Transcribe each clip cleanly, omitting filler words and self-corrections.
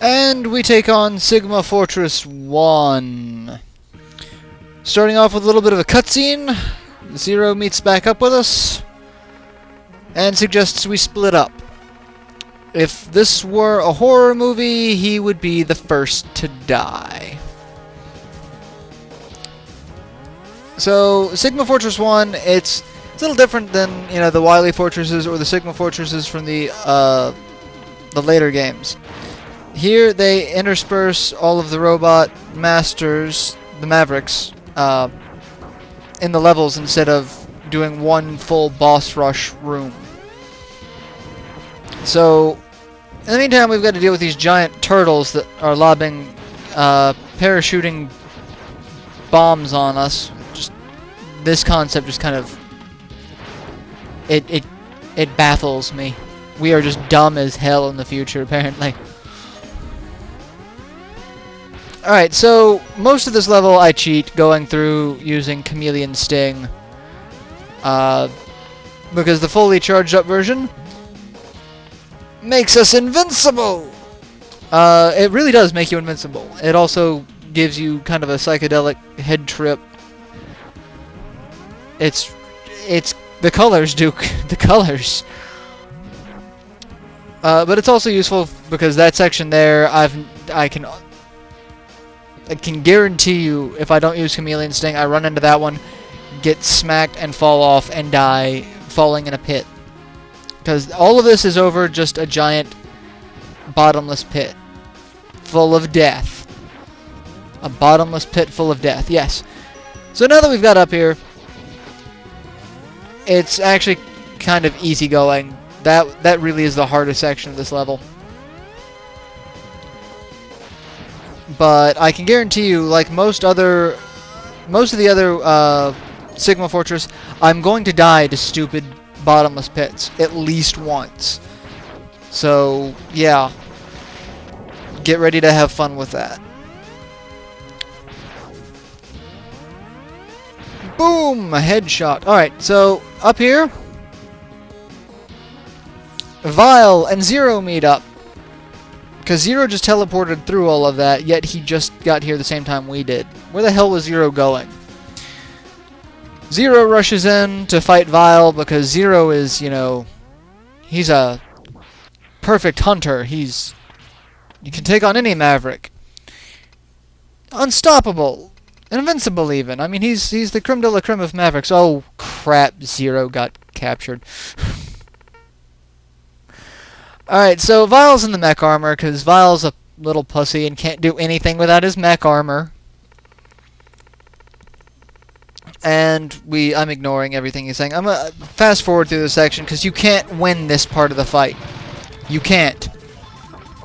And we take on Sigma Fortress 1. Starting off with a little bit of a cutscene. Zero meets back up with us and suggests we split up. If this were a horror movie, he would be the first to die. So, Sigma Fortress 1, it's a little different than, the Wily Fortresses or the Sigma Fortresses from the later games. Here, they intersperse all of the robot masters, the Mavericks, in the levels instead of doing one full boss rush room. So, in the meantime, we've got to deal with these giant turtles that are lobbing parachuting bombs on us. Just this concept just kind of it baffles me. We are just dumb as hell in the future, apparently. Alright, so most of this level I cheat going through using Chameleon Sting. Because the fully charged up version makes us invincible! It really does make you invincible. It also gives you kind of a psychedelic head trip. It's the colors, Duke. The colors. But it's also useful because that section there, I can guarantee you, if I don't use Chameleon Sting, I run into that one, get smacked and fall off and die falling in a pit. Because all of this is over just a giant bottomless pit full of death. A bottomless pit full of death, yes. So now that we've got up here, it's actually kind of easygoing. That really is the hardest section of this level. But I can guarantee you, like most of the other Sigma Fortress, I'm going to die to stupid bottomless pits at least once. So yeah, get ready to have fun with that. Boom! A headshot. Alright, so up here, Vile and Zero meet up. Because Zero just teleported through all of that, yet he just got here the same time we did. Where the hell was Zero going? Zero rushes in to fight Vile because Zero is, he's a perfect hunter. You can take on any Maverick. Unstoppable. Invincible even. I mean, he's the creme de la creme of Mavericks. Oh, crap. Zero got captured. Alright, so Vile's in the mech armor, because Vile's a little pussy and can't do anything without his mech armor. And I'm ignoring everything he's saying. I'm going to fast forward through this section, because you can't win this part of the fight. You can't.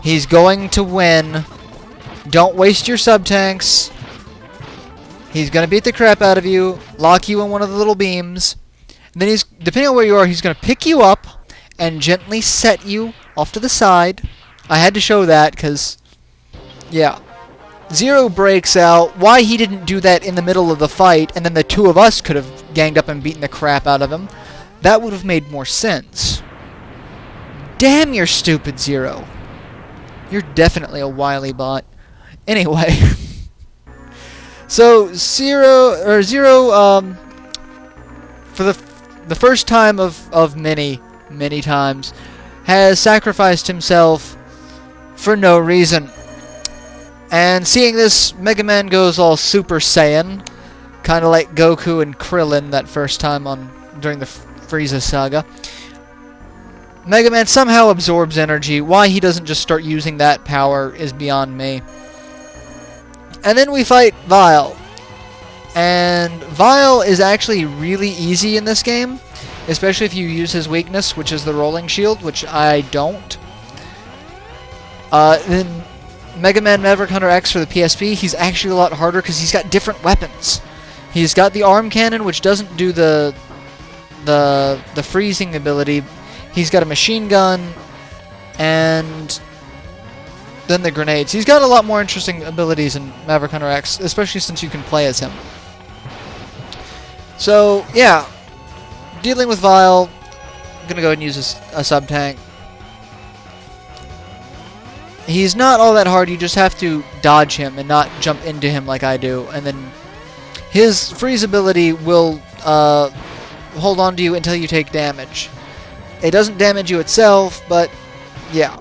He's going to win. Don't waste your sub-tanks. He's going to beat the crap out of you, lock you in one of the little beams. And then depending on where you are, he's going to pick you up and gently set you off to the side. I had to show that because, yeah. Zero breaks out. Why he didn't do that in the middle of the fight and then the two of us could have ganged up and beaten the crap out of him, that would have made more sense. Damn, you're stupid, Zero. You're definitely a wily bot. Anyway. So, Zero, for the first time of many times, has sacrificed himself for no reason. And seeing this, Mega Man goes all Super Saiyan, kind of like Goku and Krillin that first time during the Frieza saga. Mega Man somehow absorbs energy. Why he doesn't just start using that power is beyond me. And then we fight Vile. And Vile is actually really easy in this game, especially if you use his weakness, which is the rolling shield, which I don't. Then Mega Man Maverick Hunter X for the PSP, he's actually a lot harder because he's got different weapons. He's got the arm cannon, which doesn't do the freezing ability. He's got a machine gun, and then the grenades. He's got a lot more interesting abilities in Maverick Hunter X, especially since you can play as him. So, yeah. Dealing with Vile, I'm going to go ahead and use a sub-tank. He's not all that hard. You just have to dodge him and not jump into him like I do. And then his freeze ability will hold on to you until you take damage. It doesn't damage you itself, but yeah.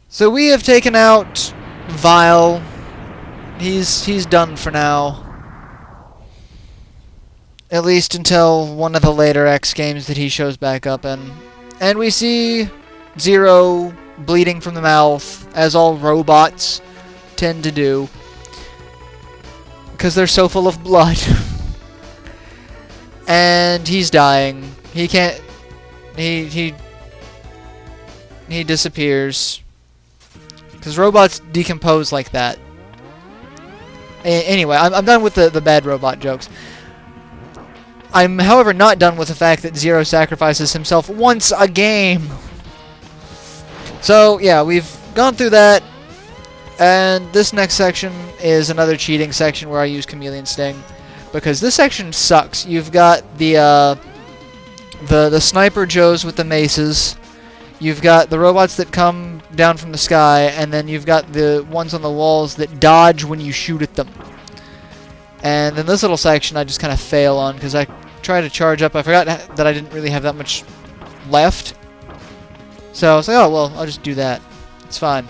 So we have taken out Vile. He's done for now. At least until one of the later X games that he shows back up in. And we see Zero bleeding from the mouth, as all robots tend to do. Because they're so full of blood. And he's dying. He can't... He disappears. Because robots decompose like that. Anyway, I'm done with the bad robot jokes. I'm, however, not done with the fact that Zero sacrifices himself once a game. So, yeah, we've gone through that. And this next section is another cheating section where I use Chameleon Sting. Because this section sucks. You've got the Sniper Joes with the maces. You've got the robots that come down from the sky. And then you've got the ones on the walls that dodge when you shoot at them. And then this little section I just kind of fail on because I try to charge up. I forgot that I didn't really have that much left. So I was like, oh, well, I'll just do that. It's fine.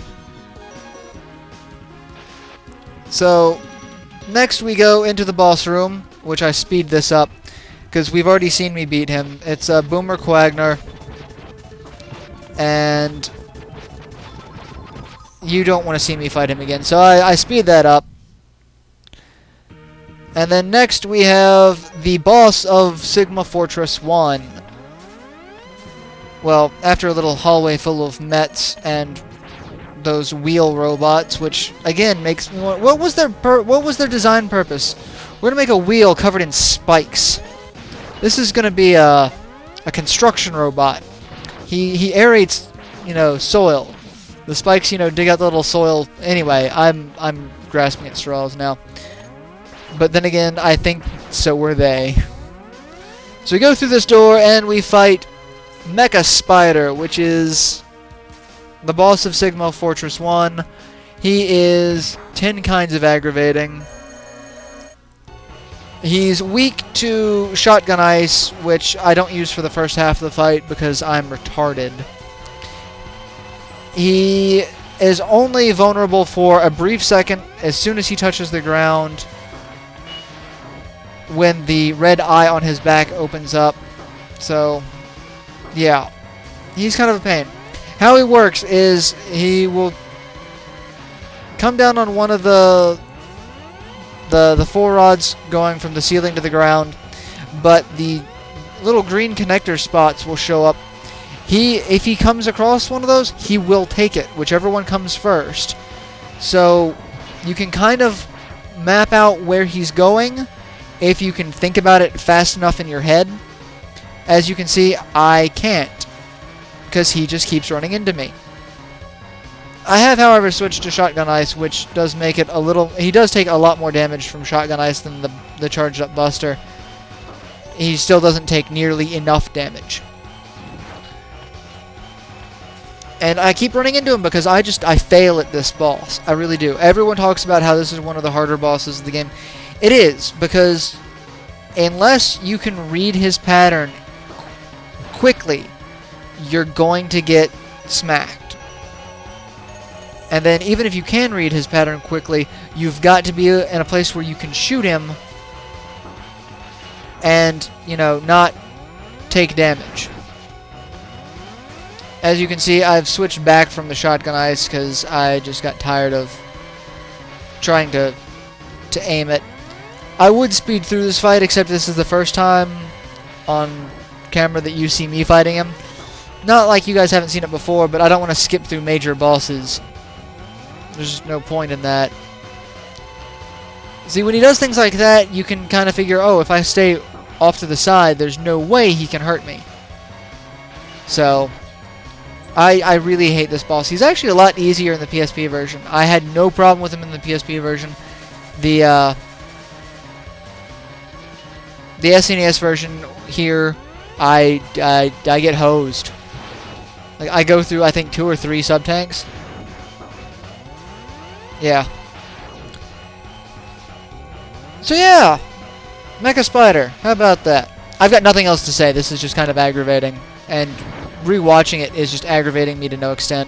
So next we go into the boss room, which I speed this up because we've already seen me beat him. It's Boomer Quagner. And you don't want to see me fight him again. So I speed that up. And then next we have the boss of Sigma Fortress 1. Well, after a little hallway full of Mets and those wheel robots, which again makes me want, what was their design purpose? We're gonna make a wheel covered in spikes. This is gonna be a construction robot. He aerates, soil. The spikes, dig out the little soil. Anyway, I'm grasping at straws now. But then again, I think so were they. So we go through this door and we fight Mecha Spider, which is the boss of Sigma Fortress 1. He is 10 kinds of aggravating. He's weak to Shotgun Ice, which I don't use for the first half of the fight because I'm retarded. He is only vulnerable for a brief second as soon as he touches the ground, when the red eye on his back opens up. So, yeah. He's kind of a pain. How he works is he will come down on one of the four rods going from the ceiling to the ground, but the little green connector spots will show up. If he comes across one of those, he will take it, whichever one comes first. So, you can kind of map out where he's going if you can think about it fast enough in your head. As you can see, I can't, because he just keeps running into me. I have, however, switched to Shotgun Ice, which does make it a little... He does take a lot more damage from Shotgun Ice than the charged up Buster. He still doesn't take nearly enough damage. And I keep running into him because I fail at this boss. I really do. Everyone talks about how this is one of the harder bosses of the game. It is, because unless you can read his pattern quickly, you're going to get smacked. And then even if you can read his pattern quickly, you've got to be in a place where you can shoot him and, not take damage. As you can see, I've switched back from the Shotgun Ice because I just got tired of trying to aim it. I would speed through this fight, except this is the first time on camera that you see me fighting him. Not like you guys haven't seen it before, but I don't want to skip through major bosses. There's just no point in that. See, when he does things like that, you can kind of figure, oh, if I stay off to the side, there's no way he can hurt me. So, I really hate this boss. He's actually a lot easier in the PSP version. I had no problem with him in the PSP version. The SNES version here, I get hosed. Like, I go through, I think, 2 or 3 sub-tanks. Yeah. So yeah, Mecha Spider. How about that? I've got nothing else to say. This is just kind of aggravating, and rewatching it is just aggravating me to no extent.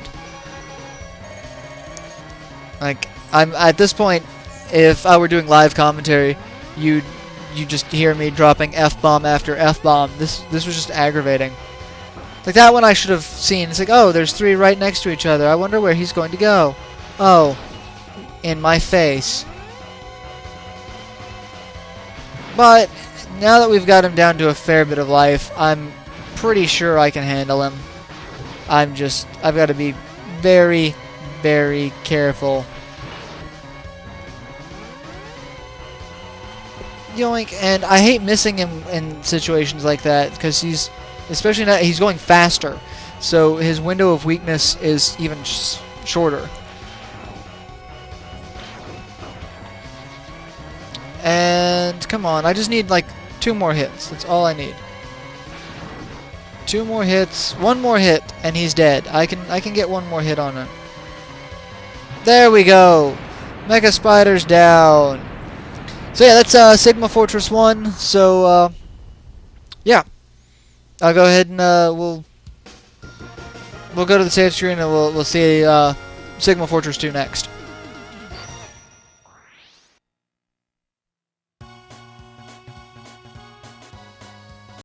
Like, I'm at this point, if I were doing live commentary, you just hear me dropping F-bomb after F-bomb. This was just aggravating. Like, that one I should have seen. It's like, oh, there's 3 right next to each other. I wonder where he's going to go. Oh, in my face. But now that we've got him down to a fair bit of life, I'm pretty sure I can handle him. I've got to be very, very careful. Yoink, and I hate missing him in situations like that, because especially now, he's going faster, so his window of weakness is even shorter. And come on, I just need like 2 more hits. That's all I need. 2 more hits, 1 more hit, and he's dead. I can get 1 more hit on him. There we go. Mecha Spider's down. So yeah, that's Sigma Fortress 1. So yeah, I'll go ahead and we'll go to the save screen and we'll see Sigma Fortress 2 next.